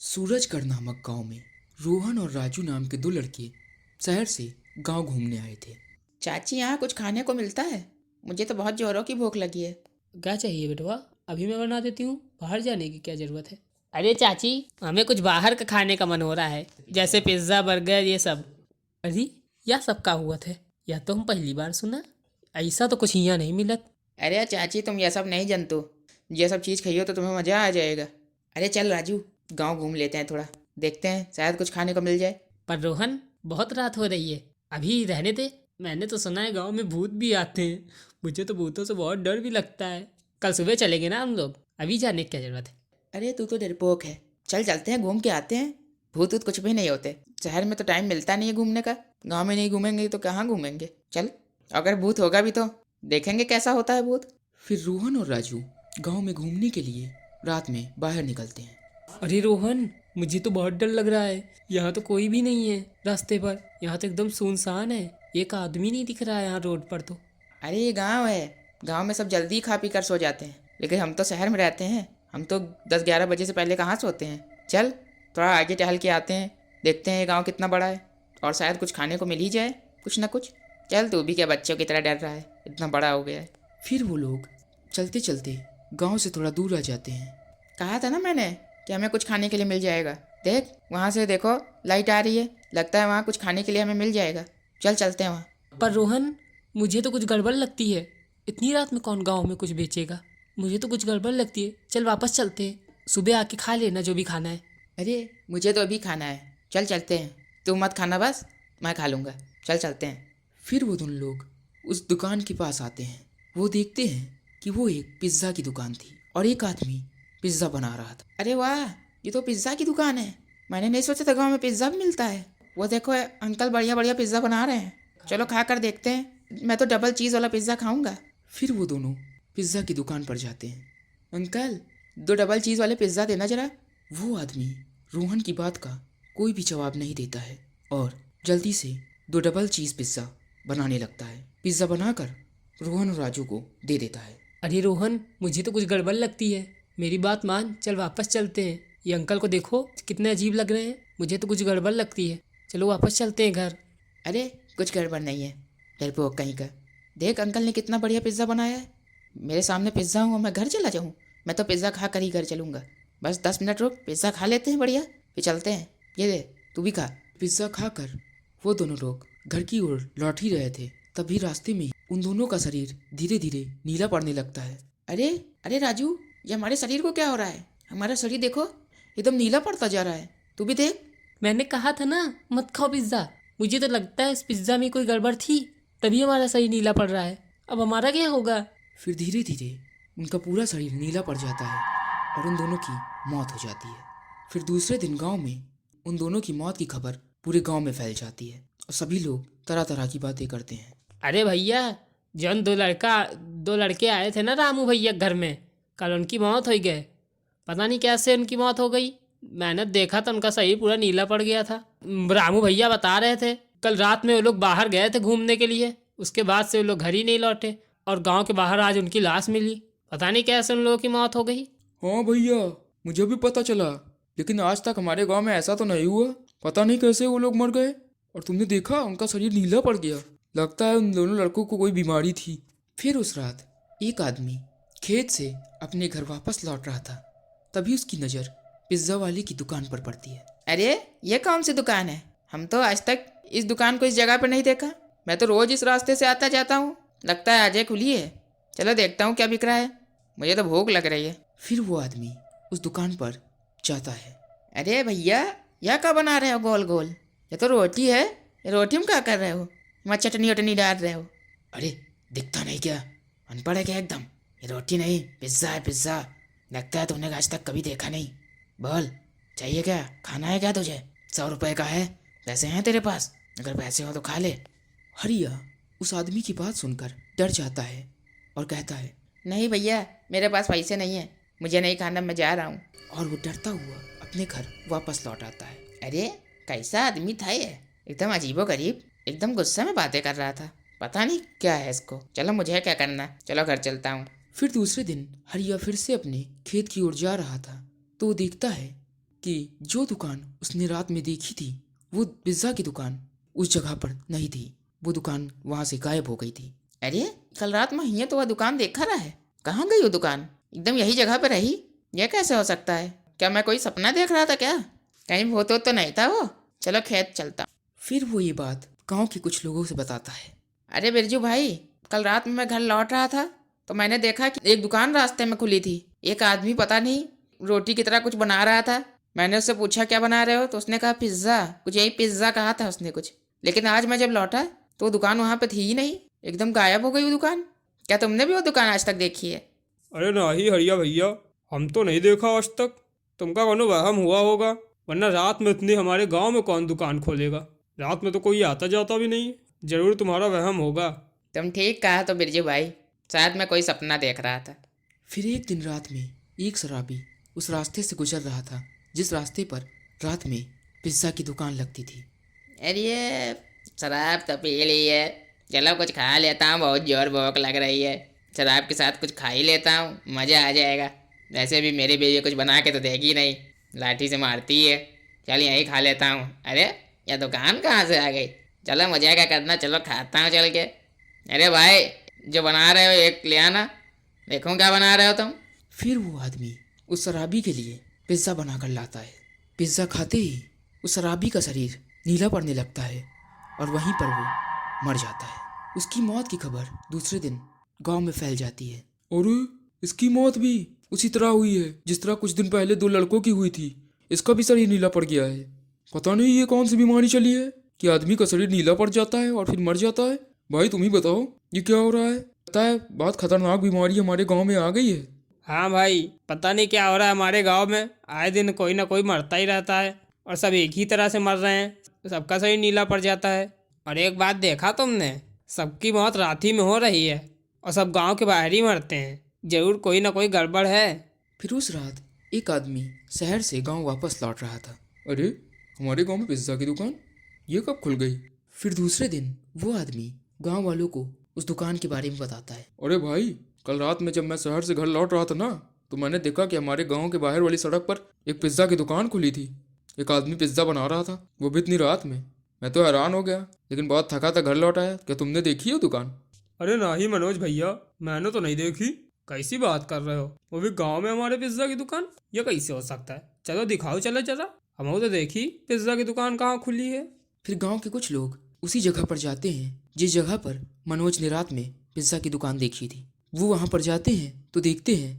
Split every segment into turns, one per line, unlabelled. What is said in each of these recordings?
सूरजगढ़ नामक गांव में रोहन और राजू नाम के दो लड़के शहर से गांव घूमने आए थे।
चाची, यहाँ कुछ खाने को मिलता है? मुझे तो बहुत जोरों की भूख लगी है।
क्या चाहिए बेटवा? अभी मैं बना देती हूँ। बाहर जाने की क्या ज़रूरत है? अरे चाची, हमें कुछ बाहर का खाने का मन हो रहा है, जैसे पिज्ज़ा, बर्गर, ये सब। अरे यह सब का हुआ थे? यह तो हम पहली बार सुना। ऐसा तो कुछ यहाँ नहीं मिलत।
अरे चाची, तुम यह सब नहीं जानते। ये सब चीज़ खाइयो तो तुम्हें मज़ा आ जाएगा। अरे चल राजू, गांव घूम लेते हैं, थोड़ा देखते हैं, शायद कुछ खाने को मिल जाए।
पर रोहन, बहुत रात हो रही है, अभी रहने दे। मैंने तो सुना है गांव में भूत भी आते हैं। मुझे तो भूतों से बहुत डर भी लगता है। कल सुबह चलेंगे ना हम लोग, अभी जाने की क्या ज़रूरत है?
अरे तू तो डरपोक है। चल चलते हैं, घूम के आते हैं। भूत वूत कुछ भी नहीं होते। शहर में तो टाइम मिलता नहीं है घूमने का। गांव में नहीं घूमेंगे तो कहाँ घूमेंगे। चल, अगर भूत होगा भी तो देखेंगे कैसा होता है भूत।
फिर रोहन और राजू गांव में घूमने के लिए रात में बाहर निकलते हैं।
अरे रोहन, मुझे तो बहुत डर लग रहा है। यहाँ तो कोई भी नहीं है रास्ते पर। यहाँ तो एकदम सुनसान है। एक आदमी नहीं दिख रहा है यहाँ रोड पर तो।
अरे ये गांव है। गांव में सब जल्दी खा पी कर सो जाते हैं, लेकिन हम तो शहर में रहते हैं। हम तो 10-11 बजे से पहले कहाँ सोते हैं। चल, थोड़ा आगे टहल के आते हैं, देखते हैं ये गांव कितना बड़ा है, और शायद कुछ खाने को मिल ही जाए, कुछ ना कुछ। चल, तू भी क्या बच्चों की तरह डर रहा है? इतना बड़ा हो गया है।
फिर वो लोग चलते चलते गांव से थोड़ा दूर आ जाते हैं।
कहा था ना मैंने कि हमें कुछ खाने के लिए मिल जाएगा। देख, वहाँ से देखो, लाइट आ रही है। लगता है वहाँ कुछ खाने के लिए हमें मिल जाएगा। चल चलते हैं वहाँ।
पर रोहन, मुझे तो कुछ गड़बड़ लगती है। इतनी रात में कौन गांव में कुछ बेचेगा? मुझे तो कुछ गड़बड़ लगती है। चल वापस चलते हैं, सुबह आके खा लेना जो भी खाना है।
अरे मुझे तो अभी खाना है। चल चलते हैं, तू मत खाना, बस मैं खा लूँगा। चल चलते हैं।
फिर वो दोनों लोग उस दुकान के पास आते हैं। वो देखते हैं कि वो एक पिज्ज़ा की दुकान थी और एक आदमी पिज्ज़ा बना रहा था।
अरे वाह, ये तो पिज़्ज़ा की दुकान है। मैंने नहीं सोचा था गाँव में पिज़्ज़ा भी मिलता है। वो देखो, अंकल बढ़िया बढ़िया पिज़्ज़ा बना रहे हैं। चलो खा कर देखते हैं। मैं तो डबल चीज़ वाला पिज़्ज़ा खाऊंगा।
फिर वो दोनों पिज्ज़ा की दुकान पर जाते हैं।
अंकल, 2 डबल चीज़ वाले पिज़्ज़ा देना जरा।
वो आदमी रोहन की बात का कोई भी जवाब नहीं देता है और जल्दी से 2 डबल चीज़ पिज़्ज़ा बनाने लगता है। पिज़्ज़ा बनाकर रोहन और राजू को दे देता है।
अरे रोहन, मुझे तो कुछ गड़बड़ लगती है। मेरी बात मान, चल वापस चलते हैं। ये अंकल को देखो कितने अजीब लग रहे हैं। मुझे तो कुछ गड़बड़ लगती है। चलो वापस चलते हैं घर।
अरे कुछ गड़बड़ नहीं है, डरपोक कहीं का। देख, अंकल ने कितना बढ़िया पिज़्ज़ा बनाया है। मेरे सामने पिज़्ज़ा हूँ, मैं घर चला जाऊँ? मैं तो पिज़्ज़ा खा कर ही घर चलूँगा। बस 10 मिनट रुक, पिज़्ज़ा खा लेते हैं बढ़िया, फिर चलते हैं। ये ले, तू भी खा।
पिज़्ज़ा खाकर वो दोनों लोग घर की ओर लौट ही रहे थे, तभी रास्ते में उन दोनों का शरीर धीरे धीरे नीला पड़ने लगता है।
अरे अरे राजू, ये हमारे शरीर को क्या हो रहा है? हमारा शरीर देखो, एकदम नीला पड़ता जा रहा है। तू भी देख।
मैंने कहा था ना, मत खाओ पिज्ज़ा। मुझे तो लगता है इस पिज्ज़ा में कोई गड़बड़ थी, तभी हमारा शरीर नीला पड़ रहा है। अब हमारा क्या होगा?
फिर धीरे धीरे उनका पूरा शरीर नीला पड़ जाता है और उन दोनों की मौत हो जाती है। फिर दूसरे दिन गांव में उन दोनों की मौत की खबर पूरे गांव में फैल जाती है और सभी लोग तरह तरह की बातें करते हैं।
अरे भैया, जौन दो लड़के आए थे ना रामू भैया घर में, कल उनकी मौत हो गई। पता नहीं कैसे उनकी मौत हो गई। मैंने देखा तो उनका शरीर पूरा नीला पड़ गया था। रामू भैया बता रहे थे कल रात में वो लोग बाहर गए थे घूमने के लिए, उसके बाद से वो लोग घर ही नहीं लौटे और गांव के बाहर आज उनकी लाश मिली। पता नहीं कैसे उन लोगों की मौत हो गई।
हाँ भैया, मुझे भी पता चला, लेकिन आज तक हमारे गांव में ऐसा तो नहीं हुआ। पता नहीं कैसे वो लोग मर गए। और तुमने देखा, उनका शरीर नीला पड़ गया। लगता है उन दोनों लड़कों को कोई बीमारी थी। फिर उस रात एक आदमी खेत से अपने घर वापस लौट रहा था, तभी उसकी नज़र पिज्ज़ा वाले की दुकान पर पड़ती है।
अरे ये कौन सी दुकान है? हम तो आज तक इस दुकान को इस जगह पर नहीं देखा। मैं तो रोज इस रास्ते से आता जाता हूँ। लगता है आज ही खुली है। चलो देखता हूँ क्या बिक रहा है। मुझे तो भूख लग रही है।
फिर वो आदमी उस दुकान पर जाता है।
अरे भैया, यह क्या बना रहे हो गोल गोल? ये तो रोटी है। ये रोटी में क्या कर रहे हो? मैं चटनी वटनी डाल रहे हो?
अरे दिखता नहीं क्या?
अनपढ़ है क्या एकदम? ये रोटी नहीं, पिज्ज़ा है, पिज्ज़ा। लगता है तुमने आज तक कभी देखा नहीं। बोल, चाहिए क्या? खाना है क्या तुझे? 100 रुपए का है। पैसे हैं तेरे पास? अगर पैसे हो तो खा ले।
हरिया उस आदमी की बात सुनकर डर जाता है और कहता है,
नहीं भैया, मेरे पास पैसे नहीं है, मुझे नहीं खाना, मैं जा रहा हूँ।
और वो डरता हुआ अपने घर वापस लौट आता है।
अरे कैसा आदमी था ये? एकदम अजीबोगरीब, एकदम गुस्से में बातें कर रहा था। पता नहीं क्या है इसको। चलो, मुझे क्या करना, चलो घर चलता हूँ।
फिर दूसरे दिन हरिया फिर से अपने खेत की ओर जा रहा था, तो वो देखता है कि जो दुकान उसने रात में देखी थी वो पिज्ज़ा की दुकान उस जगह पर नहीं थी। वो दुकान वहाँ से गायब हो गई थी।
अरे कल रात में यहाँ तो वह दुकान देखा रहा है, कहाँ गई वो दुकान? एकदम यही जगह पे रही, यह कैसे हो सकता है? क्या मैं कोई सपना देख रहा था क्या? कहीं भूत तो नहीं था वो? चलो खेत चलता।
फिर वो ये बात गांव के कुछ लोगों से बताता है।
अरे बिरजू भाई, कल रात में मैं घर लौट रहा था तो मैंने देखा कि एक दुकान रास्ते में खुली थी। एक आदमी पता नहीं रोटी की तरह कुछ बना रहा था। मैंने उससे पूछा क्या बना रहे हो, तो उसने कहा पिज्ज़ा, कुछ यही पिज्ज़ा कहा था उसने कुछ। लेकिन आज मैं जब लौटा तो वो दुकान वहाँ पे थी ही नहीं, एकदम गायब हो गई वो दुकान। क्या तुमने भी वो दुकान आज तक देखी है?
अरे नहीं हरिया भैया, हम तो नहीं देखा आज तक। तुमका कोनो वहम हुआ होगा, वरना रात में इतनी हमारे गांव में कौन दुकान खोलेगा? रात में तो कोई आता जाता भी नहीं है। जरूर तुम्हारा वहम होगा।
तुम ठीक कहा तो बिरजू भाई, शायद मैं कोई सपना देख रहा था।
फिर एक दिन रात में एक शराबी उस रास्ते से गुजर रहा था जिस रास्ते पर रात में पिज्ज़ा की दुकान लगती थी।
अरे शराब तो पी ली है, चलो कुछ खा लेता हूँ, बहुत जोर भूख लग रही है। शराब के साथ कुछ खा ही लेता हूँ, मज़ा आ जाएगा। वैसे भी मेरी बीवी कुछ बना के तो देगी नहीं, लाठी से मारती है। चल यहीं खा लेता हूँ। अरे यह दुकान कहाँ से आ गई? चलो मज़ा क्या करना, चलो खाता हूँ चल के। अरे भाई जो बना रहे हो एक ले आना, देखूँ क्या बना रहे हो तुम।
फिर वो आदमी उस शराबी के लिए पिज्ज़ा बनाकर लाता है। पिज्ज़ा खाते ही उस शराबी का शरीर नीला पड़ने लगता है और वहीं पर वो मर जाता है। उसकी मौत की खबर दूसरे दिन गांव में फैल जाती है। अरे इसकी मौत भी उसी तरह हुई है जिस तरह कुछ दिन पहले दो लड़कों की हुई थी। इसका भी शरीर नीला पड़ गया है। पता नहीं ये कौन सी बीमारी चली है कि आदमी का शरीर नीला पड़ जाता है और फिर मर जाता है। भाई तुम ही बताओ ये क्या हो रहा है? पता है बहुत खतरनाक बीमारी हमारे गांव में आ गई है।
हाँ भाई, पता नहीं क्या हो रहा है हमारे गांव में। आए दिन कोई ना कोई मरता ही रहता है और सब एक ही तरह से मर रहे हैं। सबका शरीर नीला पड़ जाता है। और एक बात देखा तुमने, सबकी मौत रात ही में हो रही है और सब गांव के बाहर ही मरते हैं। जरूर कोई ना कोई गड़बड़ है।
फिर उस रात एक आदमी शहर से गांव वापस लौट रहा था। अरे हमारे गांव में पिज्ज़ा की दुकान ये कब खुल गई? फिर दूसरे दिन वो आदमी गांव वालों को उस दुकान के बारे में बताता है। अरे भाई कल रात में जब मैं शहर से घर लौट रहा था ना, तो मैंने देखा कि हमारे गांव के बाहर वाली सड़क पर एक पिज्ज़ा की दुकान खुली थी। एक आदमी पिज्ज़ा बना रहा था, वो भी इतनी रात में। मैं तो हैरान हो गया, लेकिन बहुत थका था घर लौट आया। क्या तुमने देखी है दुकान?
अरे नहीं मनोज भैया, मैंने तो नहीं देखी। कैसी बात कर रहे हो? वो भी गांव में हमारे पिज्ज़ा की दुकान? ये कैसे हो सकता है? चलो दिखाओ, चलो जरा, हम तो देखी पिज्ज़ा की दुकान कहाँ खुली है।
फिर गांव के कुछ लोग उसी जगह पर जाते हैं जिस जगह पर मनोज ने रात में पिज्ज़ा की दुकान देखी थी। वो वहाँ पर जाते हैं तो देखते हैं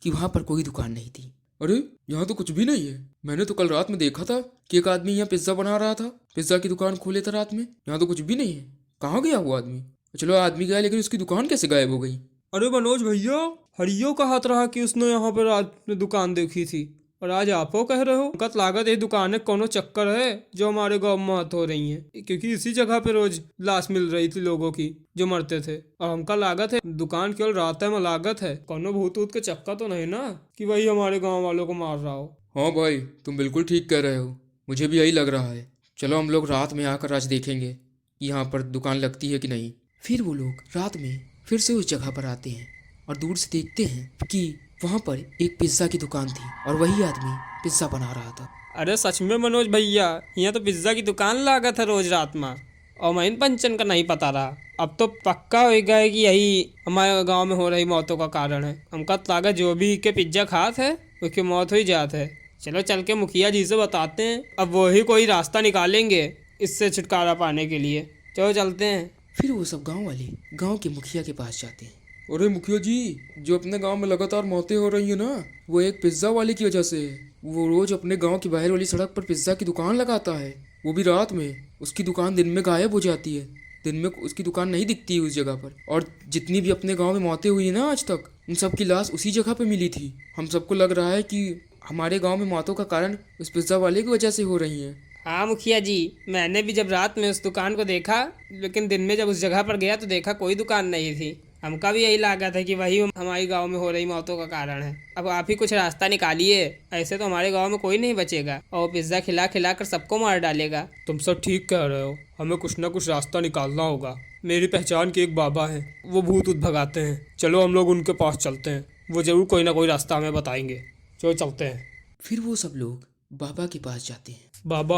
कि वहाँ पर कोई दुकान नहीं थी। अरे यहाँ तो कुछ भी नहीं है। मैंने तो कल रात में देखा था कि एक आदमी यहाँ पिज्ज़ा बना रहा था, पिज्ज़ा की दुकान खोले था रात में। यहाँ तो कुछ भी नहीं है। कहाँ गया वो आदमी? चलो आदमी गया, लेकिन उसकी दुकान कैसे गायब हो गई?
अरे मनोज भैया, हरियो का हाथ रहा कि उसने यहाँ पर रात में दुकान देखी थी और आज आप कह रहे हो। कत लागत ये दुकान कोनो चक्कर है जो हमारे गाँव में मौत हो रही है, क्योंकि इसी जगह पे रोज लाश मिल रही थी लोगों की जो मरते थे। और हमका लागत है दुकान केवल रात में लागत है। कोनो भूत ऊत के चक्कर तो नहीं ना कि वही हमारे गाँव वालों को मार रहा हो।
हाँ भाई तुम बिल्कुल ठीक कह रहे हो, मुझे भी यही लग रहा है। चलो हम लोग रात में आकर आज देखेंगे कि यहाँ पर दुकान लगती है कि नहीं। फिर वो लोग रात में फिर से उस जगह पर आते हैं और दूर से देखते हैं कि वहाँ पर एक पिज्ज़ा की दुकान थी और वही आदमी पिज्ज़ा बना रहा था।
अरे सच में मनोज भैया, यहाँ तो पिज्ज़ा की दुकान लागत है रोज रात में, और मैं पंचन का नहीं पता रहा। अब तो पक्का हो गया है कि यही हमारे गांव में हो रही मौतों का कारण है। हमका लागत जो भी के पिज्ज़ा खात है उसकी मौत हो ही जात है। चलो चल के मुखिया जी से बताते हैं, अब वो ही कोई रास्ता निकालेंगे इससे छुटकारा पाने के लिए। चलो चलते हैं।
फिर वो सब गांव वाले गांव के मुखिया के पास जाते हैं। अरे मुखिया जी, जो अपने गांव में लगातार मौतें हो रही है ना, वो एक पिज्ज़ा वाले की वजह से है। वो रोज अपने गांव की बाहर वाली सड़क पर पिज्ज़ा की दुकान लगाता है, वो भी रात में। उसकी दुकान दिन में गायब हो जाती है, दिन में उसकी दुकान नहीं दिखती है उस जगह पर। और जितनी भी अपने गांव में मौतें हुई ना आज तक, उन सब की लाश उसी जगह पे मिली थी। हम सबको लग रहा है कि हमारे गांव में मौतों का कारण उस पिज्ज़ा वाले की वजह से हो रही है।
हाँ मुखिया जी, मैंने भी जब रात में उस दुकान को देखा, लेकिन दिन में जब उस जगह पर गया तो देखा कोई दुकान नहीं थी। हमका भी यही लगा था कि वही हमारे गांव में हो रही मौतों का कारण है। अब आप ही कुछ रास्ता निकालिए, ऐसे तो हमारे गांव में कोई नहीं बचेगा और वो पिज्ज़ा खिला खिला कर सबको मार डालेगा।
तुम सब ठीक कह रहे हो, हमें कुछ ना कुछ रास्ता निकालना होगा। मेरी पहचान के एक बाबा हैं, वो भूत ऊत भगाते हैं। चलो हम लोग उनके पास चलते हैं, वो जरूर कोई ना कोई रास्ता हमें बताएंगे। चलो चलते हैं।
फिर वो सब लोग बाबा के पास जाते हैं।
बाबा,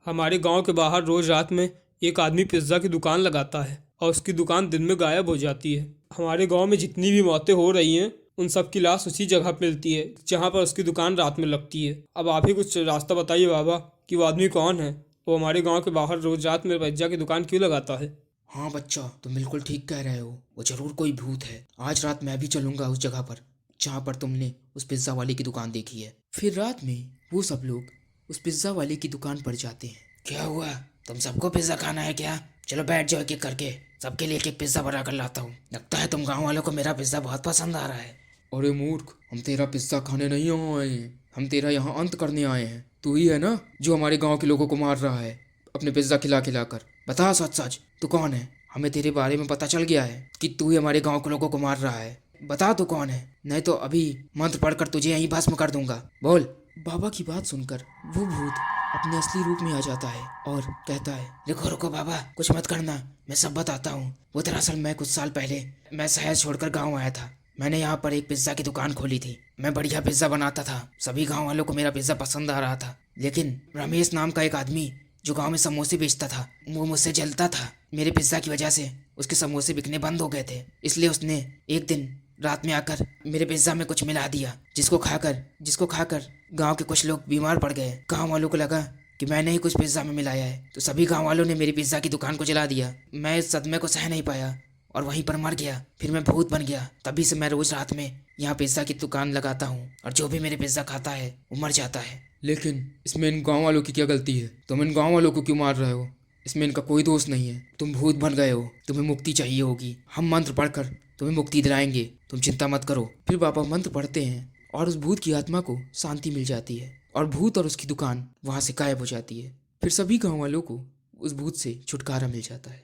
हमारे गांव के बाहर रोज रात में एक आदमी पिज्ज़ा की दुकान लगाता है और उसकी दुकान दिन में गायब हो जाती है। हमारे गांव में जितनी भी मौतें हो रही हैं उन सब की लाश उसी जगह मिलती है जहां पर उसकी दुकान रात में लगती है। अब आप ही कुछ रास्ता बताइए बाबा कि वो आदमी कौन है, वो हमारे गांव के बाहर रोज रात में पिज्ज़ा की दुकान क्यों लगाता है।
हाँ बच्चा, तुम बिल्कुल ठीक कह रहे हो, वो जरूर कोई भूत है। आज रात मैं भी चलूंगा उस जगह पर जहाँ पर तुमने उस पिज्ज़ा वाले की दुकान देखी है। फिर रात में वो सब लोग उस पिज्ज़ा वाले की दुकान पर जाते हैं।
क्या हुआ, तुम सबको पिज्ज़ा खाना है क्या? चलो बैठ जाओ, एक एक करके सबके लिए एक एक पिज्ज़ा बना कर लाता हूँ। लगता है तुम गाँव वालों को मेरा पिज्ज़ा बहुत पसंद आ रहा है।
अरे मूर्ख, हम तेरा पिज्ज़ा खाने नहीं आए हैं, हम तेरा यहाँ अंत करने आए हैं। तू ही है ना जो हमारे गांव के लोगों को मार रहा है अपने पिज्ज़ा खिला खिला कर। बता सच सच, तू कौन है? हमें तेरे बारे में पता चल गया है कि तू ही हमारे गांव के लोगों को मार रहा है। बता तू कौन है, नहीं तो अभी मंत्र पढ़कर तुझे यहीं भस्म कर दूंगा। बोल। बाबा की बात सुनकर वो भूत अपने असली रूप में आ जाता है और कहता है,
रुको रुको बाबा, कुछ मत करना, मैं सब बताता हूँ। वो दरअसल मैं कुछ साल पहले मैं शहर छोड़कर गाँव आया था। मैंने यहाँ पर एक पिज्ज़ा की दुकान खोली थी। मैं बढ़िया पिज्ज़ा बनाता था, सभी गाँव वालों को मेरा पिज्ज़ा पसंद आ रहा था। लेकिन रमेश नाम का एक आदमी जो गांव में समोसे बेचता था, वो मुझसे जलता था। मेरे पिज्ज़ा की वजह से उसके समोसे बिकने बंद हो गए थे। इसलिए उसने एक दिन रात में आकर मेरे पिज्ज़ा में कुछ मिला दिया, जिसको खाकर गांव के कुछ लोग बीमार पड़ गए। गांव वालों को लगा कि मैंने ही कुछ पिज्ज़ा में मिलाया है, तो सभी गांव वालों ने मेरी पिज्ज़ा की दुकान को जला दिया। मैं इस सदमे को सह नहीं पाया और वहीं पर मर गया। फिर मैं भूत बन गया। तभी से मैं रोज रात में यहाँ पिज्ज़ा की दुकान लगाता हूँ और जो भी मेरे पिज्ज़ा खाता है वो मर जाता है।
लेकिन इसमें इन गांव वालों की क्या गलती है? तुम इन गांव वालों को क्यों मार रहे हो? इसमें इनका कोई दोष नहीं है। तुम भूत बन गए हो, तुम्हें मुक्ति चाहिए होगी। हम मंत्र पढ़कर तुम्हें मुक्ति दिलाएंगे, तुम चिंता मत करो। फिर बाबा मंत्र पढ़ते हैं और उस भूत की आत्मा को शांति मिल जाती है और भूत और उसकी दुकान वहाँ से गायब हो जाती है। फिर सभी गाँव वालों को उस भूत से छुटकारा मिल जाता है।